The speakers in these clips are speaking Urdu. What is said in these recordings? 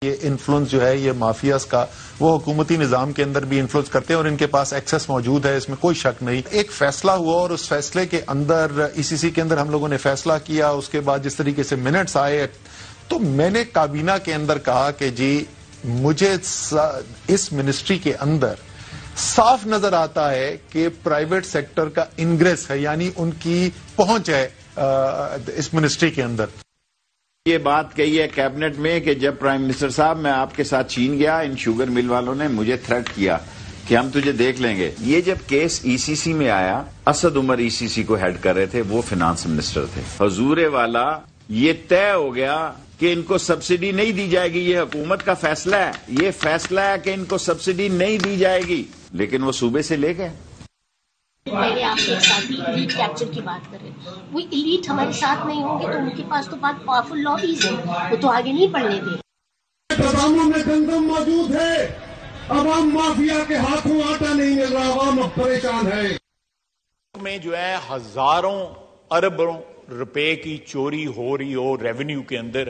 یہ انفلوئنس جو ہے یہ مافیاز کا وہ حکومتی نظام کے اندر بھی انفلوئنس کرتے ہیں اور ان کے پاس ایکسس موجود ہے، اس میں کوئی شک نہیں. ایک فیصلہ ہوا اور اس فیصلے کے اندر ای سی سی کے اندر ہم لوگوں نے فیصلہ کیا، اس کے بعد جس طریقے سے منٹس آئے تو میں نے کابینہ کے اندر کہا کہ جی مجھے اس منسٹری کے اندر صاف نظر آتا ہے کہ پرائیویٹ سیکٹر کا انگریس ہے، یعنی ان کی پہنچ ہے اس منسٹری کے اندر. یہ بات کہی ہے کیبنٹ میں کہ جب پرائم منسٹر صاحب میں آپ کے ساتھ چین گیا، ان شوگر مل والوں نے مجھے تھریٹ کیا کہ ہم تجھے دیکھ لیں گے. یہ جب کیس ای سی سی میں آیا، اسد عمر ای سی سی کو ہیڈ کر رہے تھے، وہ فنانس منسٹر تھے. حضور والا یہ طے ہو گیا کہ ان کو سبسڈی نہیں دی جائے گی. یہ حکومت کا فیصلہ ہے، یہ فیصلہ ہے کہ ان کو سبسڈی نہیں دی جائے گی، لیکن وہ صوبے سے لے گئے. پہلے آپ ایک ساتھ ایلیٹ کیپچر کی بات کر رہے ہیں، وہ ایلیٹ ہمارے ساتھ نہیں ہوں گے تو ان کے پاس تو بہت پاورفل لابیز ہیں، وہ تو آگے نہیں بڑھنے دیں. تضامن میں گندم موجود ہے، عوام مافیا کے ہاتھوں آٹا نہیں مل رہا، عوام اب پریشان ہے. میں جو ہے ہزاروں اربوں روپے کی چوری ہو رہی ہو ریونیو کے اندر،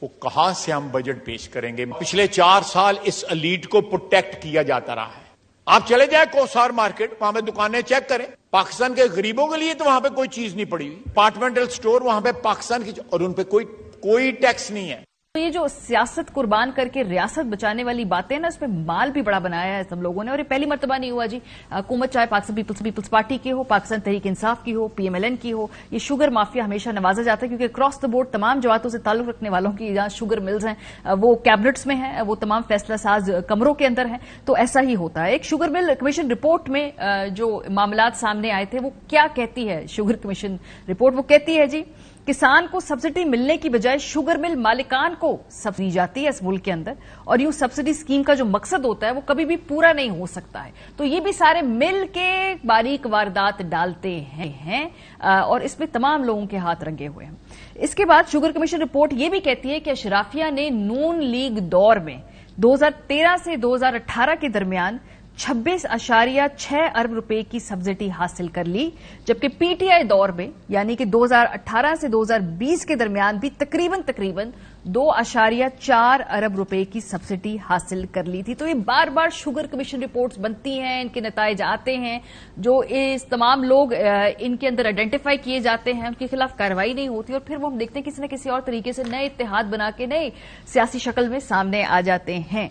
وہ کہاں سے ہم بجٹ پیش کریں گے؟ پچھلے 4 سال اس ایلیٹ کو پروٹیکٹ کیا جاتا رہا ہے. آپ چلے جائیں کوسار مارکیٹ، وہاں پہ دکانیں چیک کریں، پاکستان کے غریبوں کے لیے تو وہاں پہ کوئی چیز نہیں پڑی ہوئی. اپارٹمنٹل سٹور وہاں پہ پاکستان کی، اور ان پہ کوئی ٹیکس نہیں ہے. یہ جو سیاست قربان کر کے ریاست بچانے والی باتیں نا، اس میں مال بھی بڑا بنایا ہے سب لوگوں نے. اور یہ پہلی مرتبہ نہیں ہوا جی، حکومت چاہے پاکستان پیپلز پارٹی کی ہو، پاکستان تحریک انصاف کی ہو، پی ایم ایل این کی ہو، یہ شوگر مافیا ہمیشہ نوازا جاتا ہے کیونکہ اکراس دا بورڈ تمام جماعتوں سے تعلق رکھنے والوں کی جہاں شوگر ملز ہیں وہ کیبنٹس میں ہیں، وہ تمام فیصلہ ساز کمروں کے اندر ہیں، تو ایسا ہی ہوتا ہے. ایک شوگر مل کمیشن رپورٹ میں جو معاملات سامنے آئے تھے وہ کیا کہتی ہے شوگر کمیشن رپورٹ؟ وہ کہتی ہے جی کسان کو سبسڈی ملنے کی بجائے شوگر مل مالکان کو سبسڈی دی جاتی ہے اس ملک کے اندر، اور یوں سبسڈی اسکیم کا جو مقصد ہوتا ہے وہ کبھی بھی پورا نہیں ہو سکتا ہے. تو یہ بھی سارے مل کے باریک واردات ڈالتے ہیں اور اس میں تمام لوگوں کے ہاتھ رنگے ہوئے ہیں. اس کے بعد شوگر کمیشن رپورٹ یہ بھی کہتی ہے کہ اشرافیہ نے نون لیگ دور میں 2013 سے 2018 کے درمیان 26.6 ارب روپے کی سبسڈی حاصل کر لی، جبکہ پی ٹی آئی دور میں یعنی کہ 2018 سے 2020 کے درمیان بھی تقریباً 2.4 ارب روپے کی سبسڈی حاصل کر لی تھی. تو یہ بار بار شوگر کمیشن رپورٹس بنتی ہیں، ان کے نتائج آتے ہیں، جو اس تمام لوگ ان کے اندر آئیڈینٹیفائی کیے جاتے ہیں، ان کے خلاف کارروائی نہیں ہوتی، اور پھر وہ ہم دیکھتے ہیں کسی نہ کسی اور طریقے سے نئے اتحاد بنا کے نئے سیاسی شکل میں سامنے آ جاتے ہیں.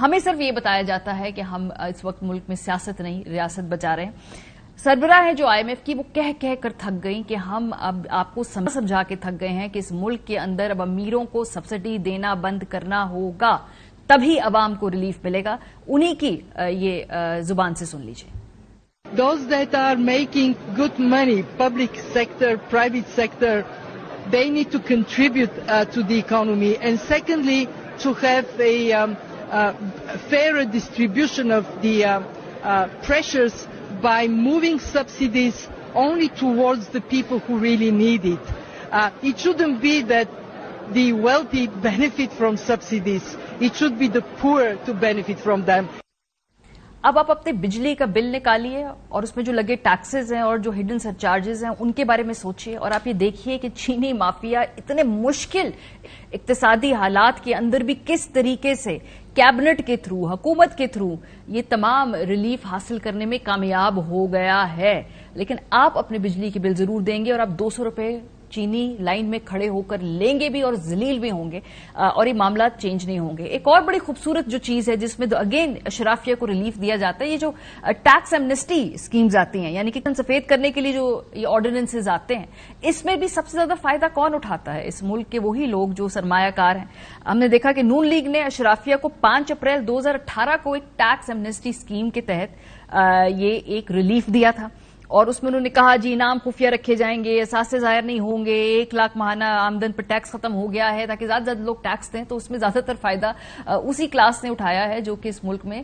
ہمیں صرف یہ بتایا جاتا ہے کہ ہم اس وقت ملک میں سیاست نہیں ریاست بچا رہے ہیں. سربراہ ہے جو آئی ایم ایف کی، وہ کہہ کر تھک گئیں کہ ہم اب آپ کو سمجھا کے تھک گئے ہیں کہ اس ملک کے اندر اب امیروں کو سبسڈی دینا بند کرنا ہوگا، تبھی عوام کو ریلیف ملے گا. انہی کی یہ زبان سے سن لیجیے. Those that are making good money, public sector, private sector, they need to contribute to the economy. And secondly, to have a fairer distribution of the pressures by moving subsidies only towards the people who really need it. It shouldn't be that the wealthy benefit from subsidies. It should be the poor to benefit from them. اب آپ اپنے بجلی کا بل نکالیے اور اس میں جو لگے ٹیکسز ہیں اور جو ہڈن سرچارجز ہیں ان کے بارے میں سوچیے، اور آپ یہ دیکھیے کہ چینی مافیا اتنے مشکل اقتصادی حالات کے اندر بھی کس طریقے سے کیبنٹ کے تھرو، حکومت کے تھرو یہ تمام ریلیف حاصل کرنے میں کامیاب ہو گیا ہے. لیکن آپ اپنے بجلی کے بل ضرور دیں گے اور آپ 200 روپے چینی لائن میں کھڑے ہو کر لیں گے بھی اور ذلیل بھی ہوں گے، اور یہ معاملات چینج نہیں ہوں گے. ایک اور بڑی خوبصورت جو چیز ہے جس میں اگین اشرافیہ کو ریلیف دیا جاتا ہے، یہ جو ٹیکس ایمنسٹی اسکیمز آتی ہیں، یعنی کہ سفید کرنے کے لیے جو یہ آرڈیننسز آتے ہیں، اس میں بھی سب سے زیادہ فائدہ کون اٹھاتا ہے؟ اس ملک کے وہی لوگ جو سرمایہ کار ہیں. ہم نے دیکھا کہ نون لیگ نے اشرافیہ کو 5 اپریل 2018 کو ایک ٹیکس ایمنسٹی اسکیم کے تحت یہ ایک ریلیف دیا تھا، اور اس میں انہوں نے کہا جی انعام خفیہ رکھے جائیں گے، اثاثے ظاہر نہیں ہوں گے، 1 لاکھ ماہانہ آمدن پر ٹیکس ختم ہو گیا ہے تاکہ زیادہ زیادہ لوگ ٹیکس دیں. تو اس میں زیادہ تر فائدہ اسی کلاس نے اٹھایا ہے جو کہ اس ملک میں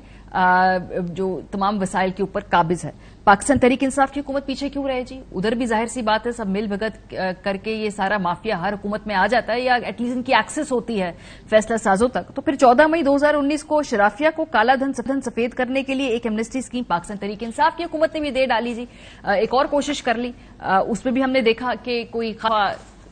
جو تمام وسائل کے اوپر قابض ہے. پاکستان تحریک انصاف کی حکومت پیچھے کیوں رہے جی؟ ادھر بھی ظاہر سی بات ہے سب مل بھگت کر کے یہ سارا مافیا ہر حکومت میں آ جاتا ہے، یا ایٹ لیسٹ ان کی ایکسس ہوتی ہے فیصلہ سازوں تک. تو پھر 14 مئی 2019 کو شرافیہ کو کالا دھن سفید کرنے کے لیے ایک ایمنسٹی اسکیم پاکستان تحریک انصاف کی حکومت نے بھی دے ڈالی جی. ایک اور کوشش کر لی، اس میں بھی ہم نے دیکھا کہ کوئی